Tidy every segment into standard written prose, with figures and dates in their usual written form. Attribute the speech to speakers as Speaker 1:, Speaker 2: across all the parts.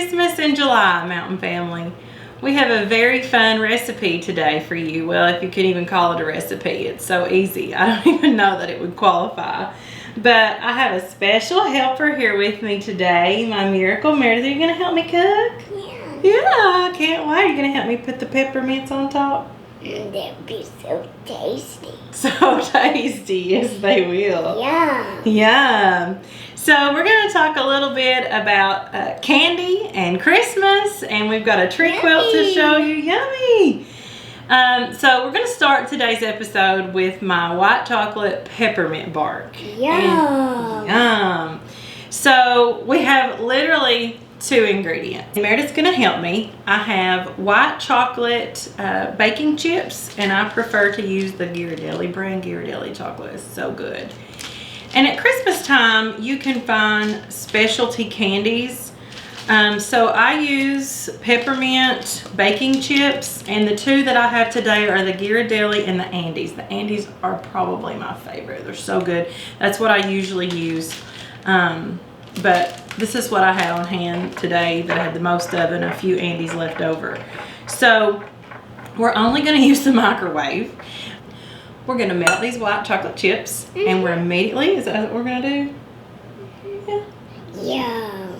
Speaker 1: Christmas in July, Mountain Family. We have a very fun recipe today for you. Well, if you can even call it a recipe, it's so easy. I don't even know that it would qualify. But I have a special helper here with me today, my miracle. Meredith, are you going to help me cook?
Speaker 2: Yeah.
Speaker 1: Yeah, I can't wait. Are you going to help me put the peppermints on top?
Speaker 2: They'll be so tasty.
Speaker 1: So tasty, yes they will.
Speaker 2: Yeah.
Speaker 1: Yum. So we're going to talk a little bit about candy and Christmas, and we've got a tree quilt to show you. Yummy! So we're going to start today's episode with my white chocolate peppermint bark.
Speaker 2: Yum.
Speaker 1: So we have literally 2 ingredients. Meredith's going to help me. I have white chocolate baking chips, and I prefer to use the Ghirardelli brand. Ghirardelli chocolate is so good. And at Christmas time, you can find specialty candies. So I use peppermint baking chips, and the 2 that I have today are the Ghirardelli and the Andes. The Andes are probably my favorite. They're so good. That's what I usually use. But this is what I had on hand today that I had the most of, and a few Andes left over. So we're only going to use the microwave. We're going to melt these white chocolate chips, and we're immediately, is that what we're going to do? Yeah.
Speaker 2: Yeah.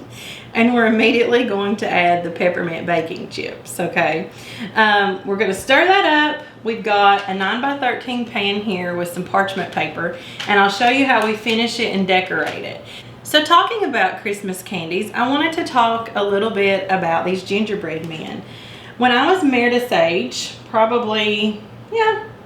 Speaker 1: And we're immediately going to add the peppermint baking chips, okay? We're going to stir that up. We've got a 9x13 pan here with some parchment paper, and I'll show you how we finish it and decorate it. So talking about Christmas candies, I wanted to talk a little bit about these gingerbread men. When I was Meredith's age, probably,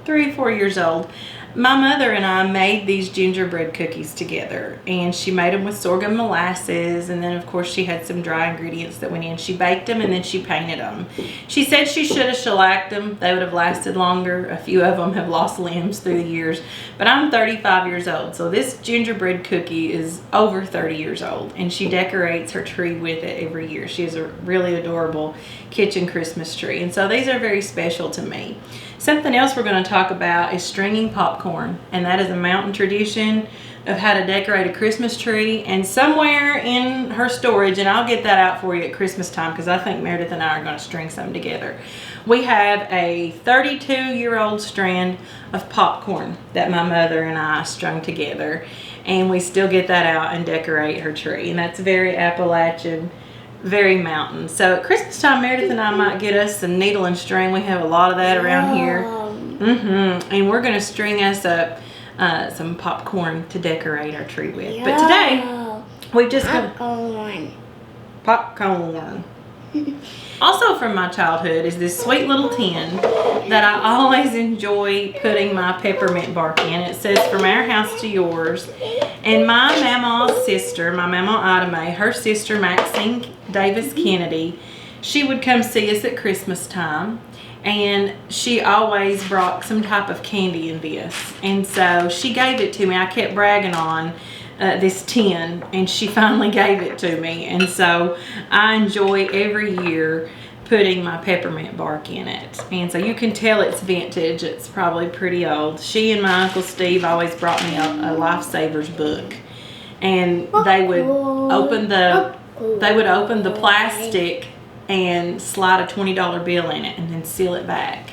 Speaker 1: 3 or 4 years old, my mother and I made these gingerbread cookies together, and she made them with sorghum molasses, and then of course she had some dry ingredients that went in. She baked them and then she painted them. She said she should have shellacked them. They would have lasted longer. A few of them have lost limbs through the years, but I'm 35 years old, so this gingerbread cookie is over 30 years old, and she decorates her tree with it every year. She has a really adorable kitchen Christmas tree, and so these are very special to me. Something else we're going to talk about is stringing popcorn, and that is a mountain tradition of how to decorate a Christmas tree. And somewhere in her storage, and I'll get that out for you at Christmas time because I think Meredith and I are going to string some together. We have a 32-year-old strand of popcorn that my mother and I strung together, and we still get that out and decorate her tree, and that's very Appalachian, very mountain. So at Christmas time, Meredith and I might get us some needle and string. We have a lot of that around here. And we're going to string us up some popcorn to decorate our tree with. But today, we've just got popcorn. Also from my childhood is this sweet little tin that I always enjoy putting my peppermint bark in. It says, "From our house to yours." And my mama's sister, my mama Ida Mae, her sister Maxine Davis Kennedy, she would come see us at Christmas time, and she always brought some type of candy in this. And so she gave it to me. I kept bragging on this tin, and she finally gave it to me. And so I enjoy every year putting my peppermint bark in it. And so you can tell it's vintage. It's probably pretty old. She and my Uncle Steve always brought me a Lifesavers book, and they would open the plastic and slide a $20 bill in it and then seal it back.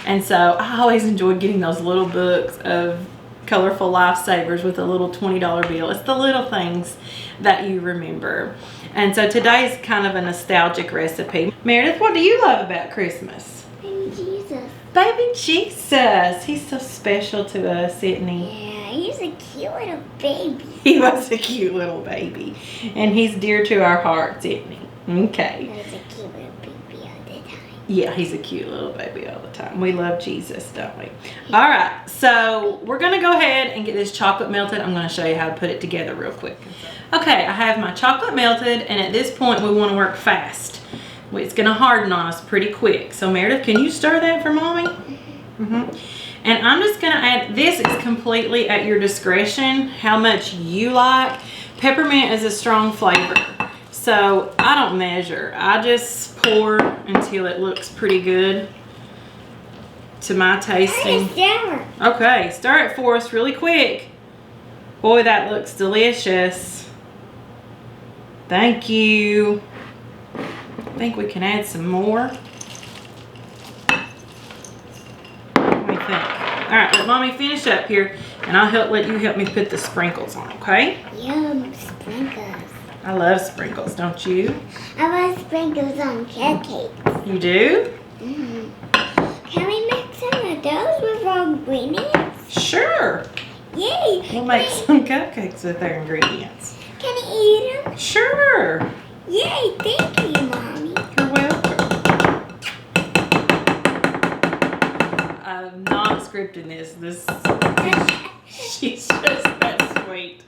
Speaker 1: And so I always enjoyed getting those little books of colorful Lifesavers with a little $20 bill. It's the little things that you remember. And so today's kind of a nostalgic recipe. Meredith, what do you love about Christmas?
Speaker 2: Baby Jesus.
Speaker 1: Baby Jesus. He's so special to us, isn't he?
Speaker 2: Yeah, he's a cute little baby.
Speaker 1: He was a cute little baby. And he's dear to our hearts, isn't he? Okay.
Speaker 2: He's a cute little baby all the time.
Speaker 1: Yeah, he's a cute little baby all the time. We love Jesus, don't we? All right, so we're going to go ahead and get this chocolate melted. I'm going to show you how to put it together real quick. Okay, I have my chocolate melted, and at this point we want to work fast. It's going to harden on us pretty quick. So Meredith, can you stir that for Mommy? And I'm just going to add, this is completely at your discretion, how much you like. Peppermint is a strong flavor, so I don't measure. I just pour until it looks pretty good to my tasting. Okay, stir it for us really quick. Boy, that looks delicious. Thank you. think we can add some more. What do you think? All right, let Mommy finish up here, and I'll let you help me put the sprinkles on, okay?
Speaker 2: Yum, sprinkles.
Speaker 1: I love sprinkles, don't you?
Speaker 2: I love sprinkles on cupcakes.
Speaker 1: You do?
Speaker 2: Mm. Can we make some of those with our ingredients?
Speaker 1: Sure.
Speaker 2: Yay!
Speaker 1: We'll make some cupcakes with our ingredients.
Speaker 2: Can I eat them?
Speaker 1: Sure.
Speaker 2: Yay! Thank you, Mommy.
Speaker 1: You're welcome. I'm not scripting this. She's just that sweet.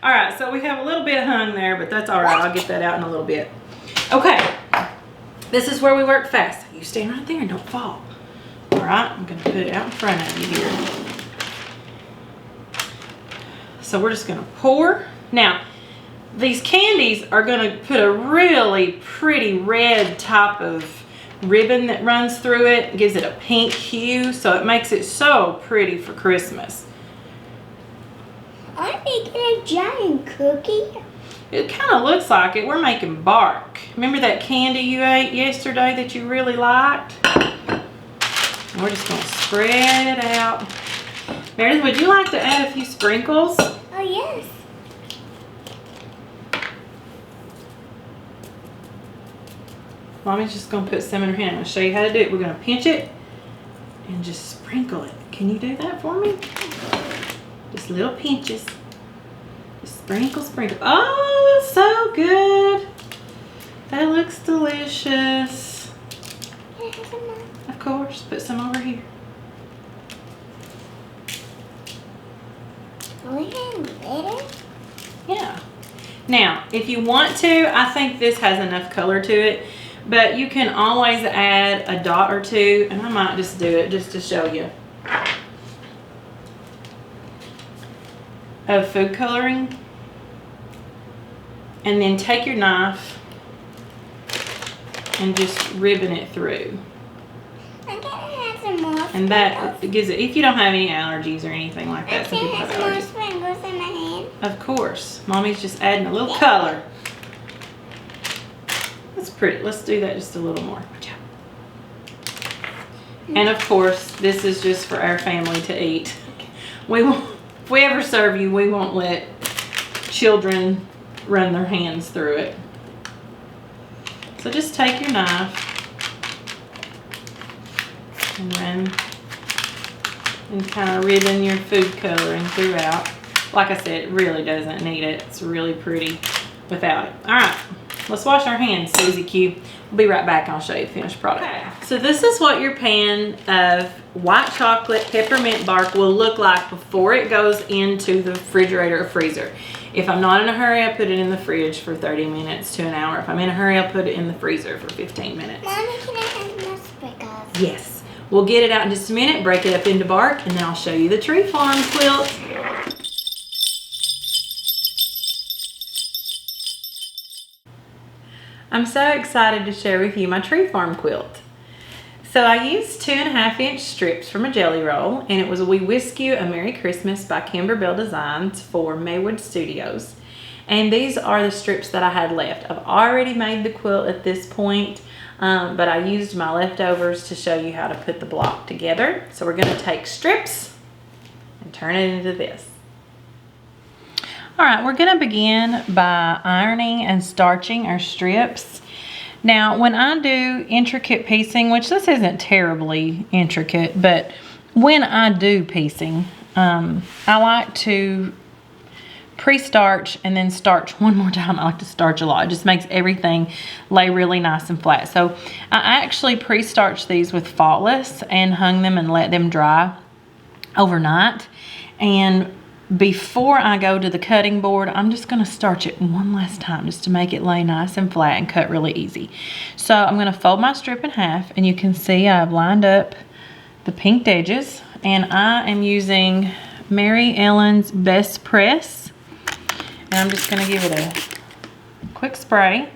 Speaker 1: All right, so we have a little bit hung there, but that's all right. I'll get that out in a little bit. Okay, this is where we work fast. You stand right there and don't fall. All right, I'm gonna put it out in front of you here. So we're just gonna pour. Now, these candies are gonna put a really pretty red type of ribbon that runs through it. It gives it a pink hue, so it makes it so pretty for Christmas.
Speaker 2: I'm making a giant cookie.
Speaker 1: It kind of looks like it. We're making bark. Remember that candy you ate yesterday that you really liked? We're just gonna spread it out. Meredith, would you like to add a few sprinkles?
Speaker 2: Oh, yes.
Speaker 1: Mommy's just gonna put some in her hand. I'm gonna show you how to do it. We're gonna pinch it and just sprinkle it. Can you do that for me? Just little pinches. Just sprinkle, sprinkle. Oh, so good. That looks delicious.
Speaker 2: Can I have some more?
Speaker 1: Of course, put some over here.
Speaker 2: Are we getting glitter?
Speaker 1: Yeah. Now, if you want to, I think this has enough color to it, but you can always add a dot or two, and I might just do it just to show you. Of food coloring. And then take your knife and just ribbon it through.
Speaker 2: I'm gonna have some more.
Speaker 1: And that gives it, if you don't have any allergies or anything like that, some
Speaker 2: I'm
Speaker 1: people
Speaker 2: gonna
Speaker 1: have
Speaker 2: have some more
Speaker 1: allergies.
Speaker 2: sprinkles in my hand.
Speaker 1: Of course. Mommy's just adding a little color. That's pretty. Let's do that just a little more. Watch out. And of course, this is just for our family to eat. We won't, if we ever serve you, we won't let children run their hands through it. So just take your knife and run and kind of ribbon your food coloring throughout. Like I said, it really doesn't need it. It's really pretty without it. All right, let's wash our hands, Susie Q. We'll be right back and I'll show you the finished product. Okay. So this is what your pan of white chocolate peppermint bark will look like before it goes into the refrigerator or freezer. If I'm not in a hurry, I put it in the fridge for 30 minutes to an hour. If I'm in a hurry, I'll put it in the freezer for 15 minutes.
Speaker 2: Mommy, can I have more sprinkles?
Speaker 1: Yes. We'll get it out in just a minute, break it up into bark, and then I'll show you the tree farm quilt. I'm so excited to share with you my tree farm quilt. So I used 2.5-inch strips from a jelly roll, and it was We Whisk You a Merry Christmas by Kimberbell Designs for Maywood Studios. And these are the strips that I had left. I've already made the quilt at this point, but I used my leftovers to show you how to put the block together. So we're gonna take strips and turn it into this. All right, we're gonna begin by ironing and starching our strips. Now, when I do intricate piecing, which this isn't terribly intricate, but when I do piecing, I like to pre-starch and then starch one more time. I like to starch a lot. It just makes everything lay really nice and flat. So I actually pre-starched these with Faultless and hung them and let them dry overnight. And before I go to the cutting board, I'm just going to starch it one last time just to make it lay nice and flat and cut really easy. So I'm going to fold my strip in half, and you can see I've lined up the pinked edges, and I am using Mary Ellen's Best Press, and I'm just going to give it a quick spray.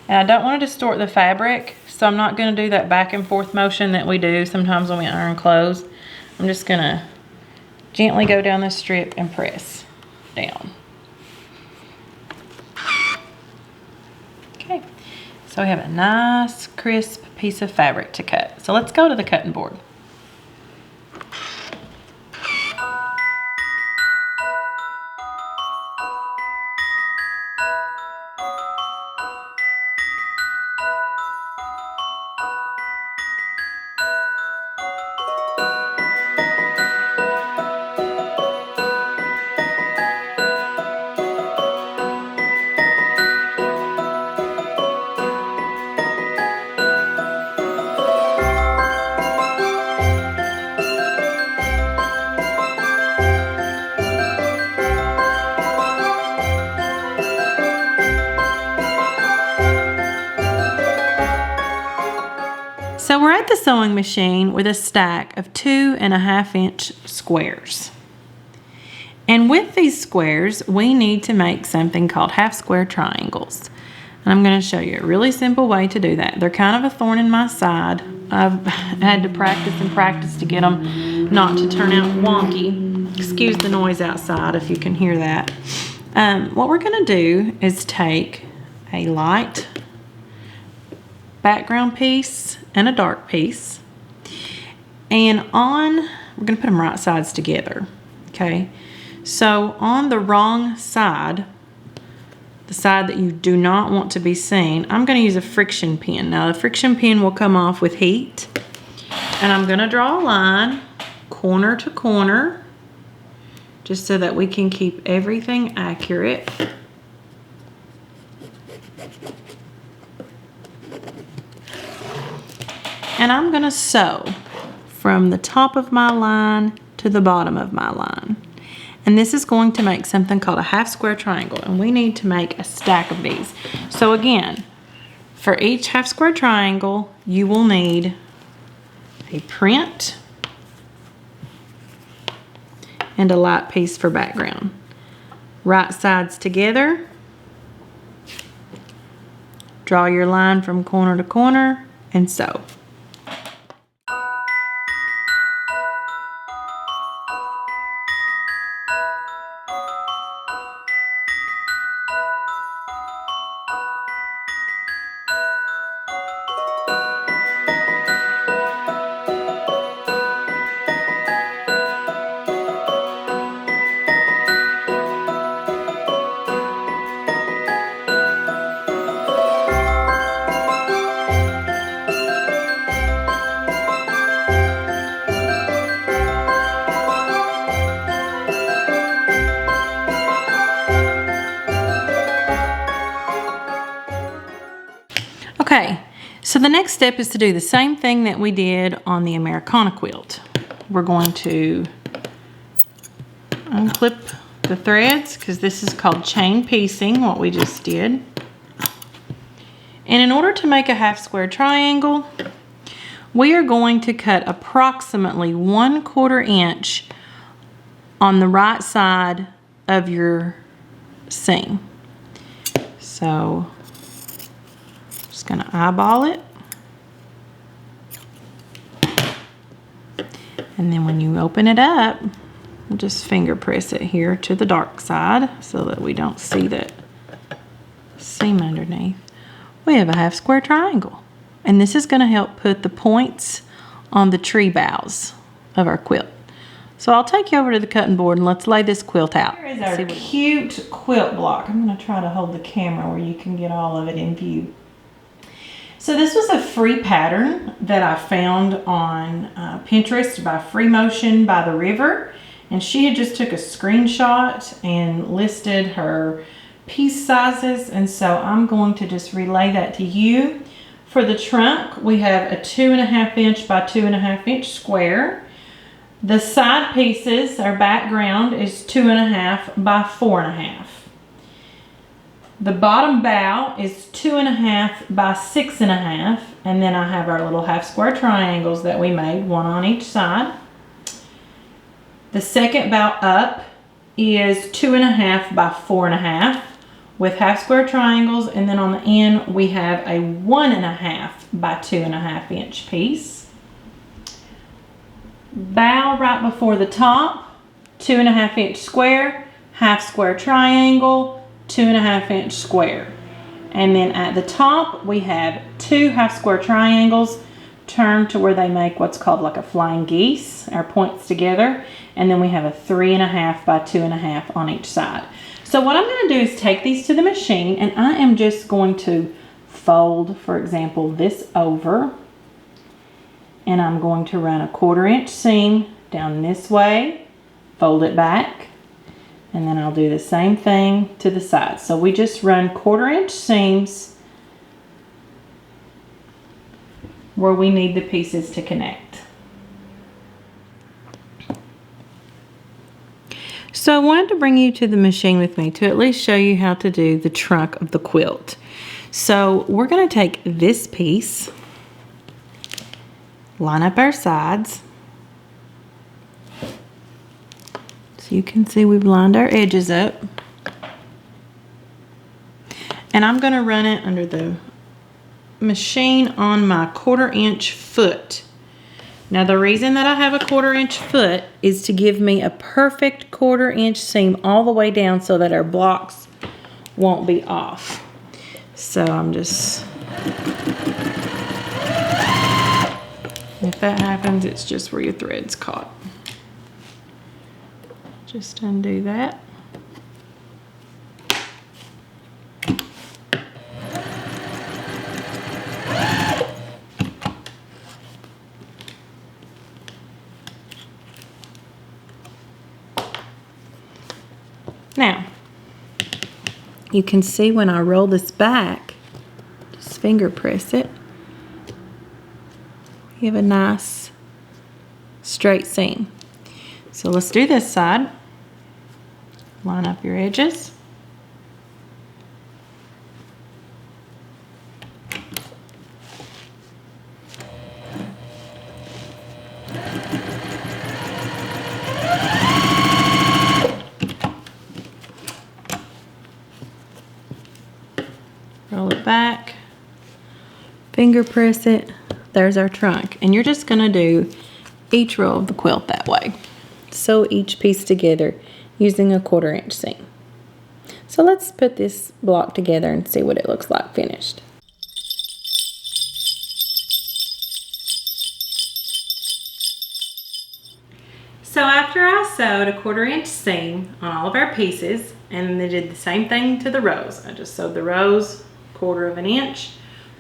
Speaker 1: And I don't want to distort the fabric, so I'm not going to do that back and forth motion that we do sometimes when we iron clothes. I'm just going to gently go down this strip and press down. So we have a nice crisp piece of fabric to cut. So let's go to the cutting board. So we're at the sewing machine with a stack of 2.5 inch squares. And with these squares, we need to make something called half square triangles. And I'm going to show you a really simple way to do that. They're kind of a thorn in my side. I've had to practice and practice to get them not to turn out wonky. Excuse the noise outside if you can hear that. What we're going to do is take a light background piece and a dark piece, and we're going to put them right sides together. Okay, so on the wrong side, the side that you do not want to be seen, I'm going to use a friction pin. Now the friction pin will come off with heat, and I'm going to draw a line corner to corner just so that we can keep everything accurate. And I'm going to sew from the top of my line to the bottom of my line. And this is going to make something called a half square triangle. And we need to make a stack of these. So again, for each half square triangle, you will need a print and a light piece for background. Right sides together. Draw your line from corner to corner and sew. Okay, so the next step is to do the same thing that we did on the Americana quilt. We're going to unclip the threads because this is called chain piecing, what we just did. And in order to make a half square triangle, we are going to cut approximately 1/4 inch on the right side of your seam. So just going to eyeball it, and then when you open it up, just finger press it here to the dark side so that we don't see that seam underneath. We have a half square triangle, and this is going to help put the points on the tree boughs of our quilt. So I'll take you over to the cutting board and let's lay this quilt out. Here is our cute quilt block. I'm going to try to hold the camera where you can get all of it in view. So this was a free pattern that I found on Pinterest by Free Motion by the River. And she had just took a screenshot and listed her piece sizes. And so I'm going to just relay that to you. For the trunk, we have a 2.5 inch by 2.5 inch square. The side pieces, our background, is 2.5 by 4.5. The bottom bow is 2.5 by 6.5, and then I have our little half square triangles that we made, one on each side. The second bow up is 2.5 by 4.5 with half square triangles, and then on the end we have a 1.5 by 2.5 inch piece. Bow right before the top, 2.5 inch square, half square triangle, 2.5 inch square. And then at the top, we have 2 half square triangles turned to where they make what's called like a flying geese, or points together. And then we have a 3.5 by 2.5 on each side. So what I'm going to do is take these to the machine, and I am just going to fold, for example, this over. And I'm going to run a 1/4 inch seam down this way, fold it back, and then I'll do the same thing to the side. So we just run 1/4 inch seams where we need the pieces to connect. So I wanted to bring you to the machine with me to at least show you how to do the trunk of the quilt. So we're going to take this piece, line up our sides. So you can see we've lined our edges up. And I'm going to run it under the machine on my 1/4 inch foot. Now the reason that I have a 1/4 inch foot is to give me a perfect 1/4 inch seam all the way down so that our blocks won't be off. So I'm just, if that happens, it's just where your thread's caught. Just undo that. Now, you can see when I roll this back, just finger press it, you have a nice straight seam. So let's do this side. Line up your edges. Roll it back, finger press it. There's our trunk. And you're just going to do each row of the quilt that way. Sew each piece together using a 1/4 inch seam. So let's put this block together and see what it looks like finished. So after I sewed a 1/4 inch seam on all of our pieces, and then did the same thing to the rows. I just sewed the rows 1/4 inch,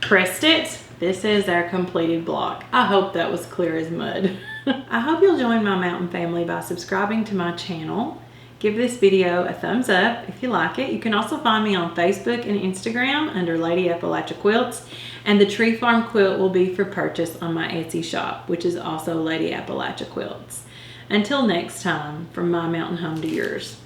Speaker 1: pressed it. This is our completed block. I hope that was clear as mud. I hope you'll join my mountain family by subscribing to my channel. Give this video a thumbs up if you like it. You can also find me on Facebook and Instagram under Lady Appalachia Quilts, and the Tree Farm quilt will be for purchase on my Etsy shop, which is also Lady Appalachia Quilts. Until next time, from my mountain home to yours.